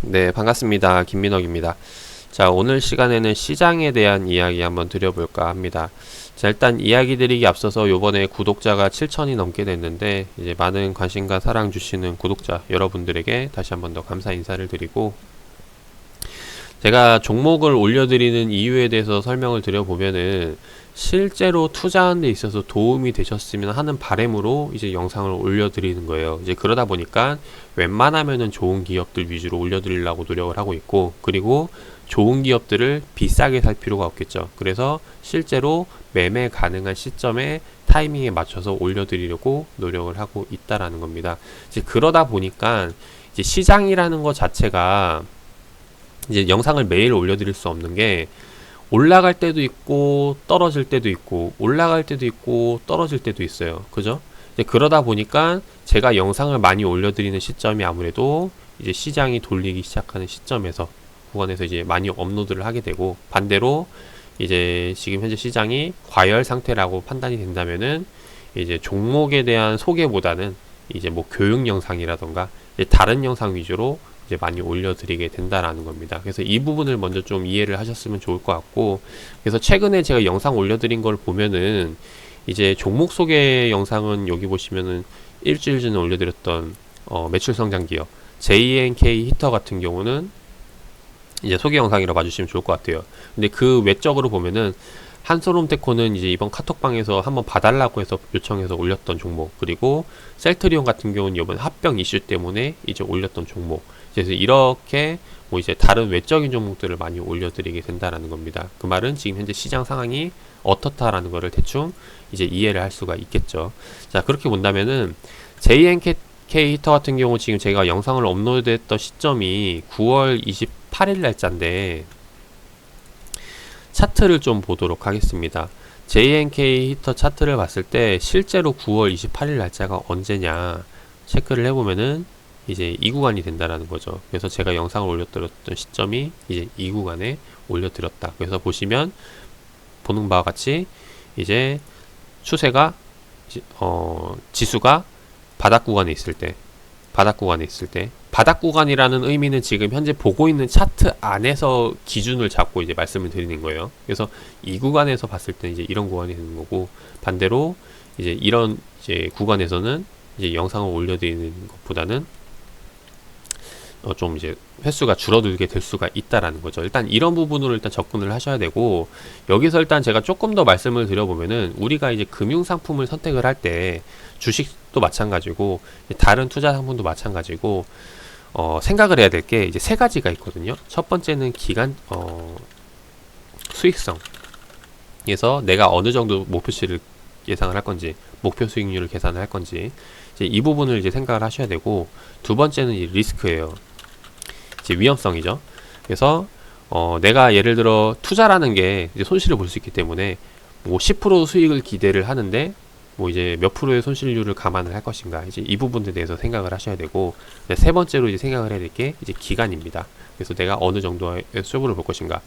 네, 반갑습니다. 김민혁입니다. 자, 오늘 시간에는 시장에 대한 이야기 한번 드려볼까 합니다. 자, 일단 이야기 드리기 앞서서 요번에 구독자가 7천이 넘게 됐는데, 이제 많은 관심과 사랑 주시는 구독자 여러분들에게 다시 한번 더 감사 인사를 드리고, 제가 종목을 올려드리는 이유에 대해서 설명을 드려보면은, 실제로 투자하는 데 있어서 도움이 되셨으면 하는 바람으로 이제 영상을 올려드리는 거예요. 이제 그러다 보니까 웬만하면은 좋은 기업들 위주로 올려드리려고 노력을 하고 있고, 그리고 좋은 기업들을 비싸게 살 필요가 없겠죠. 그래서 실제로 매매 가능한 시점에 타이밍에 맞춰서 올려드리려고 노력을 하고 있다라는 겁니다. 이제 그러다 보니까 이제 시장이라는 것 자체가 이제 영상을 매일 올려드릴 수 없는 게, 올라갈 때도 있고 떨어질 때도 있고 올라갈 때도 있고 떨어질 때도 있어요. 그죠? 이제 그러다 보니까 제가 영상을 많이 올려드리는 시점이 아무래도 이제 시장이 돌리기 시작하는 시점에서 구간에서 이제 많이 업로드를 하게 되고, 반대로 이제 지금 현재 시장이 과열 상태라고 판단이 된다면은 이제 종목에 대한 소개보다는 이제 뭐 교육 영상이라던가 이제 다른 영상 위주로 이제 많이 올려드리게 된다라는 겁니다. 그래서 이 부분을 먼저 좀 이해를 하셨으면 좋을 것 같고, 그래서 최근에 제가 영상 올려드린 걸 보면은 이제 종목 소개 영상은 여기 보시면은 일주일 전에 올려드렸던 매출 성장 기업 JNK 히터 같은 경우는 이제 소개 영상이라 봐주시면 좋을 것 같아요. 근데 그 외적으로 보면은 한솔홈테코는 이제 이번 카톡방에서 한번 봐달라고 해서 요청해서 올렸던 종목, 그리고 셀트리온 같은 경우는 이번 합병 이슈 때문에 이제 올렸던 종목. 그래서 이렇게 뭐 이제 다른 외적인 종목들을 많이 올려드리게 된다라는 겁니다. 그 말은 지금 현재 시장 상황이 어떻다라는 거를 대충 이제 이해를 할 수가 있겠죠. 자, 그렇게 본다면은 JNK 히터 같은 경우 지금 제가 영상을 업로드했던 시점이 9월 28일 날짜인데, 차트를 좀 보도록 하겠습니다. JNK 히터 차트를 봤을 때 실제로 9월 28일 날짜가 언제냐 체크를 해보면은 이제 이 구간이 된다라는 거죠. 그래서 제가 영상을 올려드렸던 시점이 이제 이 구간에 올려드렸다. 그래서 보시면 보는 바와 같이 이제 추세가 지수가 바닥 구간에 있을 때, 바닥 구간이라는 의미는 지금 현재 보고 있는 차트 안에서 기준을 잡고 이제 말씀을 드리는 거예요. 그래서 이 구간에서 봤을 때 이제 이런 구간이 되는 거고, 반대로 이제 이런 이제 구간에서는 이제 영상을 올려드리는 것보다는 좀 이제 횟수가 줄어들게 될 수가 있다라는 거죠. 일단 이런 부분으로 일단 접근을 하셔야 되고, 여기서 일단 제가 조금 더 말씀을 드려보면은, 우리가 이제 금융상품을 선택을 할 때 주식도 마찬가지고 다른 투자 상품도 마찬가지고 생각을 해야 될 게 이제 세 가지가 있거든요. 첫 번째는 수익성. 그래서 내가 어느 정도 목표치를 예상을 할 건지, 목표 수익률을 계산을 할 건지, 이제 이 부분을 이제 생각을 하셔야 되고, 두 번째는 이 리스크예요. 이제 위험성이죠. 그래서 내가 예를 들어 투자라는 게 이제 손실을 볼 수 있기 때문에 뭐 10% 수익을 기대를 하는데 뭐 이제 몇 프로의 손실률을 감안을 할 것인가, 이제 이 부분에 대해서 생각을 하셔야 되고, 세 번째로 이제 생각을 해야 될 게 이제 기간입니다. 그래서 내가 어느 정도의 쇼부를 볼 것인가,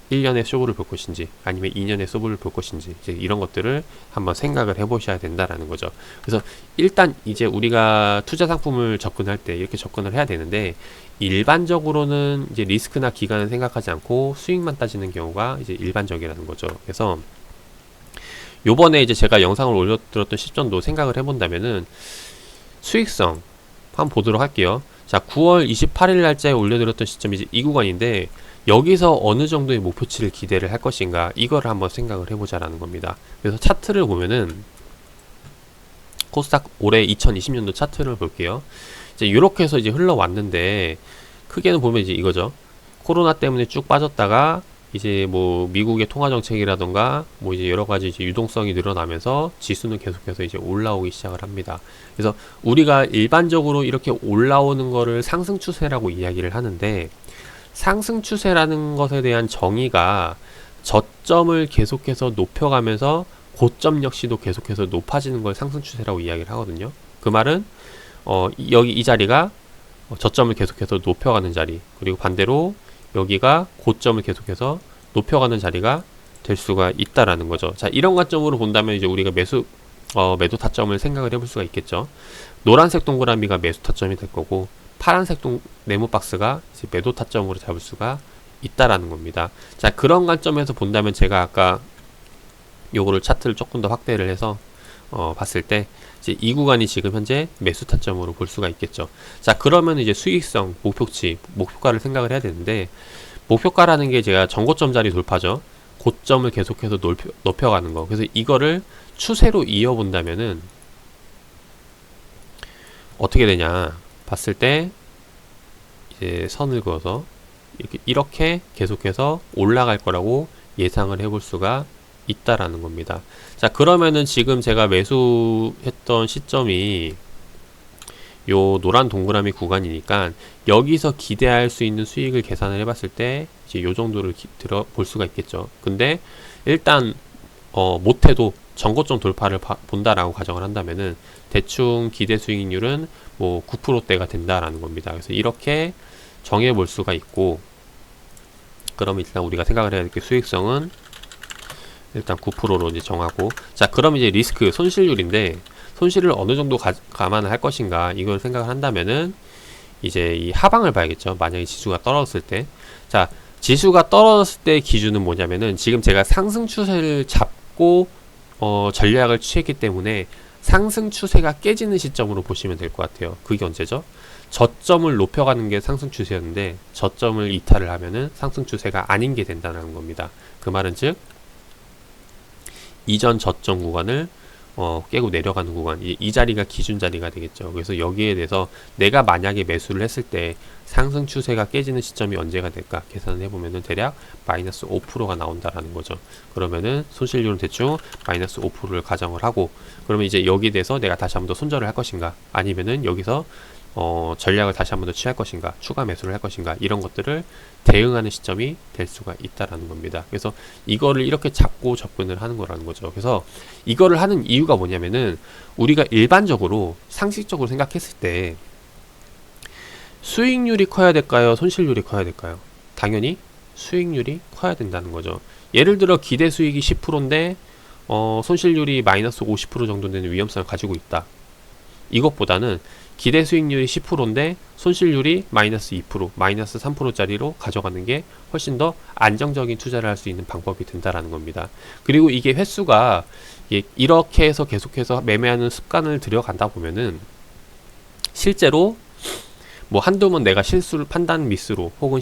1년의 쇼부를 볼 것인지 아니면 2년의 쇼부를 볼 것인지, 이제 이런 것들을 한번 생각을 해보셔야 된다라는 거죠. 그래서 일단 이제 우리가 투자 상품을 접근할 때 이렇게 접근을 해야 되는데, 일반적으로는 이제 리스크나 기간을 생각하지 않고 수익만 따지는 경우가 이제 일반적이라는 거죠. 그래서 요번에 이제 제가 영상을 올려드렸던 시점도 생각을 해본다면은 수익성 한번 보도록 할게요. 자, 9월 28일 날짜에 올려드렸던 시점이 이제 이 구간인데, 여기서 어느 정도의 목표치를 기대를 할 것인가, 이거를 한번 생각을 해보자라는 겁니다. 그래서 차트를 보면은 코스닥 올해 2020년도 차트를 볼게요. 이제 이렇게 해서 이제 흘러왔는데, 크게는 보면 이제 이거죠. 코로나 때문에 쭉 빠졌다가 이제 뭐 미국의 통화 정책이라던가 뭐 이제 여러 가지 이제 유동성이 늘어나면서 지수는 계속해서 이제 올라오기 시작을 합니다. 그래서 우리가 일반적으로 이렇게 올라오는 거를 상승 추세라고 이야기를 하는데, 상승 추세라는 것에 대한 정의가 저점을 계속해서 높여가면서 고점 역시도 계속해서 높아지는 걸 상승 추세라고 이야기를 하거든요. 그 말은 여기 이 자리가 저점을 계속해서 높여가는 자리, 그리고 반대로 여기가 고점을 계속해서 높여가는 자리가 될 수가 있다라는 거죠. 자, 이런 관점으로 본다면 이제 우리가 매도 타점을 생각을 해볼 수가 있겠죠. 노란색 동그라미가 매수 타점이 될 거고, 파란색 네모 박스가 이제 매도 타점으로 잡을 수가 있다라는 겁니다. 자, 그런 관점에서 본다면 제가 아까 요거를 차트를 조금 더 확대를 해서 봤을 때 이제 이 구간이 지금 현재 매수 타점으로 볼 수가 있겠죠. 자, 그러면 이제 수익성, 목표치, 목표가를 생각을 해야 되는데, 목표가라는 게 제가 전고점 자리 돌파죠. 고점을 계속해서 높여가는 거. 그래서 이거를 추세로 이어본다면은 어떻게 되냐 봤을 때 이제 선을 그어서 이렇게 계속해서 올라갈 거라고 예상을 해볼 수가 있다라는 겁니다. 자, 그러면은 지금 제가 매수했던 시점이 요 노란 동그라미 구간이니까 여기서 기대할 수 있는 수익을 계산을 해봤을 때 이제 요 정도를 들어볼 수가 있겠죠. 근데 일단 못해도 전고점 돌파를 본다라고 가정을 한다면은 대충 기대 수익률은 뭐 9%대가 된다라는 겁니다. 그래서 이렇게 정해 볼 수가 있고, 그러면 일단 우리가 생각을 해야 될 게 수익성은 일단 9%로 이제 정하고, 자, 그럼 이제 리스크, 손실률인데 손실을 어느 정도 감안을 할 것인가 이걸 생각을 한다면은 이제 이 하방을 봐야겠죠. 만약에 지수가 떨어졌을 때, 자, 지수가 떨어졌을 때 기준은 뭐냐면은 지금 제가 상승 추세를 잡고 전략을 취했기 때문에 상승 추세가 깨지는 시점으로 보시면 될 것 같아요. 그게 언제죠? 저점을 높여가는 게 상승 추세였는데 저점을 이탈을 하면은 상승 추세가 아닌 게 된다는 겁니다. 그 말은 즉 이전 저점 구간을 깨고 내려가는 구간, 이 자리가 기준 자리가 되겠죠. 그래서 여기에 대해서 내가 만약에 매수를 했을 때 상승 추세가 깨지는 시점이 언제가 될까 계산을 해보면은 대략 마이너스 5%가 나온다라는 거죠. 그러면은 손실률은 대충 마이너스 5%를 가정을 하고, 그러면 이제 여기에 대해서 내가 다시 한번 더 손절을 할 것인가, 아니면은 여기서 전략을 다시 한번 더 취할 것인가, 추가 매수를 할 것인가, 이런 것들을 대응하는 시점이 될 수가 있다라는 겁니다. 그래서 이거를 이렇게 잡고 접근을 하는 거라는 거죠. 그래서 이거를 하는 이유가 뭐냐면은 우리가 일반적으로 상식적으로 생각했을 때 수익률이 커야 될까요? 손실률이 커야 될까요? 당연히 수익률이 커야 된다는 거죠. 예를 들어 기대 수익이 10%인데 손실률이 마이너스 50% 정도 되는 위험성을 가지고 있다. 이것보다는 기대 수익률이 10%인데 손실률이 마이너스 2%, 마이너스 3%짜리로 가져가는 게 훨씬 더 안정적인 투자를 할 수 있는 방법이 된다라는 겁니다. 그리고 이게 횟수가 이렇게 해서 계속해서 매매하는 습관을 들여간다 보면은 실제로 뭐 한두 번 내가 실수를 판단 미스로 혹은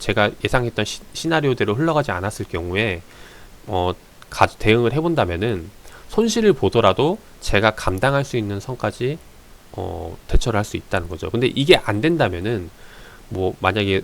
제가 예상했던 시나리오대로 흘러가지 않았을 경우에 대응을 해본다면은 손실을 보더라도 제가 감당할 수 있는 선까지 대처를 할 수 있다는 거죠. 근데 이게 안 된다면은 뭐 만약에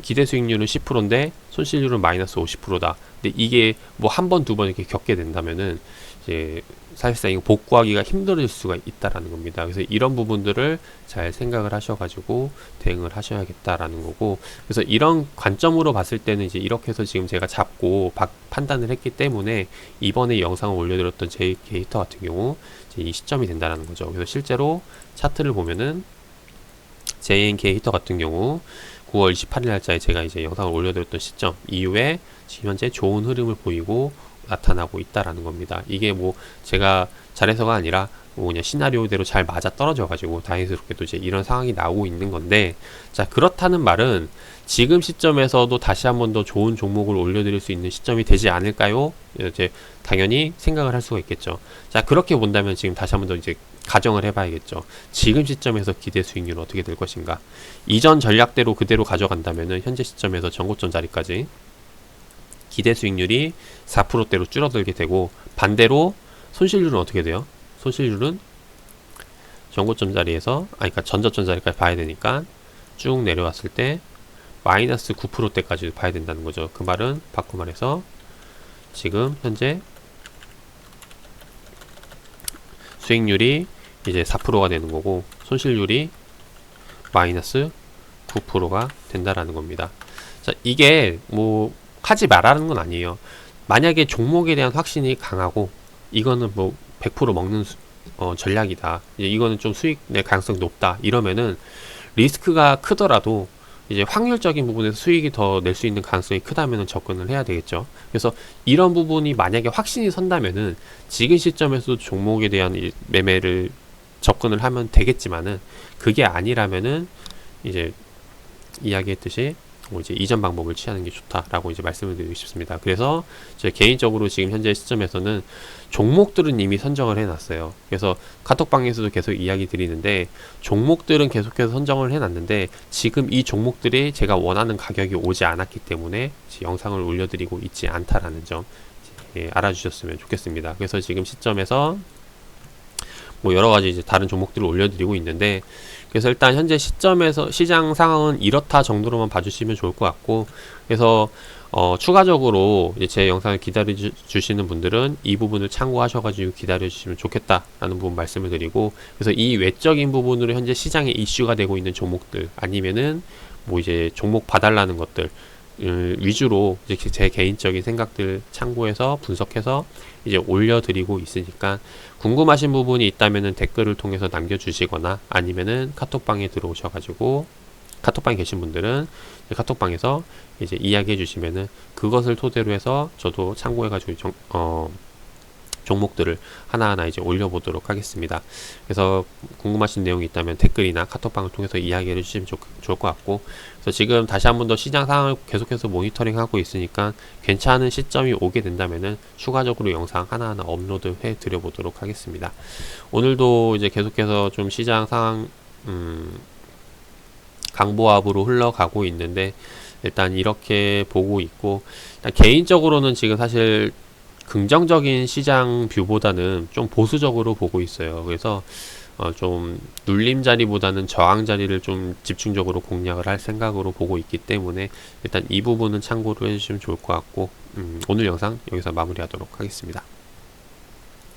기대 수익률은 10%인데 손실률은 마이너스 50%다. 근데 이게 뭐 한 번, 두 번 이렇게 겪게 된다면은 이제 사실상 이거 복구하기가 힘들어질 수가 있다라는 겁니다. 그래서 이런 부분들을 잘 생각을 하셔가지고 대응을 하셔야겠다라는 거고, 그래서 이런 관점으로 봤을 때는 이제 이렇게 해서 지금 제가 잡고 판단을 했기 때문에 이번에 영상을 올려드렸던 JK 히터 같은 경우 이제 이 시점이 된다는 거죠. 그래서 실제로 차트를 보면은 JNK 히터 같은 경우 9월 28일 날짜에 제가 이제 영상을 올려드렸던 시점 이후에 지금 현재 좋은 흐름을 보이고 나타나고 있다라는 겁니다. 이게 뭐 제가 잘해서가 아니라 뭐 그냥 시나리오대로 잘 맞아 떨어져 가지고 다행스럽게도 이제 이런 상황이 나오고 있는 건데, 자, 그렇다는 말은 지금 시점에서도 다시 한번 더 좋은 종목을 올려드릴 수 있는 시점이 되지 않을까요? 이제 당연히 생각을 할 수가 있겠죠. 자, 그렇게 본다면 지금 다시 한번 더 이제 가정을 해봐야겠죠. 지금 시점에서 기대 수익률은 어떻게 될 것인가? 이전 전략대로 그대로 가져간다면은 현재 시점에서 전고점 자리까지 기대 수익률이 4%대로 줄어들게 되고, 반대로 손실률은 어떻게 돼요? 손실률은 전고점 자리에서 그러니까 전저점 자리까지 봐야 되니까 쭉 내려왔을 때 마이너스 9%대까지 봐야 된다는 거죠. 그 말은 바꿔 말해서 지금 현재 수익률이 이제 4%가 되는 거고 손실률이 마이너스 9%가 된다라는 겁니다. 자, 이게 뭐 하지 말라는 건 아니에요. 만약에 종목에 대한 확신이 강하고 이거는 뭐 100% 먹는 전략이다, 이거는 좀 수익 낼 가능성이 높다, 이러면은 리스크가 크더라도 이제 확률적인 부분에서 수익이 더 낼 수 있는 가능성이 크다면은 접근을 해야 되겠죠. 그래서 이런 부분이 만약에 확신이 선다면은 지금 시점에서 종목에 대한 매매를 접근을 하면 되겠지만은 그게 아니라면은 이제 이야기했듯이 뭐 이제 이전 방법을 취하는 게 좋다라고 이제 말씀을 드리고 싶습니다. 그래서 제 개인적으로 지금 현재 시점에서는 종목들은 이미 선정을 해놨어요. 그래서 카톡방에서도 계속 이야기 드리는데 종목들은 계속해서 선정을 해놨는데 지금 이 종목들이 제가 원하는 가격이 오지 않았기 때문에 영상을 올려드리고 있지 않다라는 점 알아주셨으면 좋겠습니다. 그래서 지금 시점에서 뭐 여러 가지 이제 다른 종목들을 올려드리고 있는데, 그래서 일단 현재 시점에서 시장 상황은 이렇다 정도로만 봐주시면 좋을 것 같고, 그래서 추가적으로 이제 제 영상을 기다려 주시는 분들은 이 부분을 참고하셔가지고 기다려 주시면 좋겠다라는 부분 말씀을 드리고, 그래서 이 외적인 부분으로 현재 시장에 이슈가 되고 있는 종목들 아니면은 뭐 이제 종목 봐달라는 것들 위주로 이제 제 개인적인 생각들 참고해서 분석해서 이제 올려드리고 있으니까, 궁금하신 부분이 있다면은 댓글을 통해서 남겨주시거나 아니면은 카톡방에 들어오셔가지고, 카톡방에 계신 분들은 카톡방에서 이제 이야기해 주시면은 그것을 토대로 해서 저도 참고해가지고 종목들을 하나하나 이제 올려보도록 하겠습니다. 그래서 궁금하신 내용이 있다면 댓글이나 카톡방을 통해서 이야기해 주시면 좋을 것 같고, 그래서 지금 다시 한 번 더 시장 상황을 계속해서 모니터링 하고 있으니까 괜찮은 시점이 오게 된다면은 추가적으로 영상 하나하나 업로드 해 드려 보도록 하겠습니다. 오늘도 이제 계속해서 좀 시장 상황 강보합으로 흘러가고 있는데, 일단 이렇게 보고 있고, 일단 개인적으로는 지금 사실 긍정적인 시장 뷰보다는 좀 보수적으로 보고 있어요. 그래서 좀 눌림 자리보다는 저항 자리를 좀 집중적으로 공략을 할 생각으로 보고 있기 때문에 일단 이 부분은 참고로 해주시면 좋을 것 같고, 오늘 영상 여기서 마무리하도록 하겠습니다.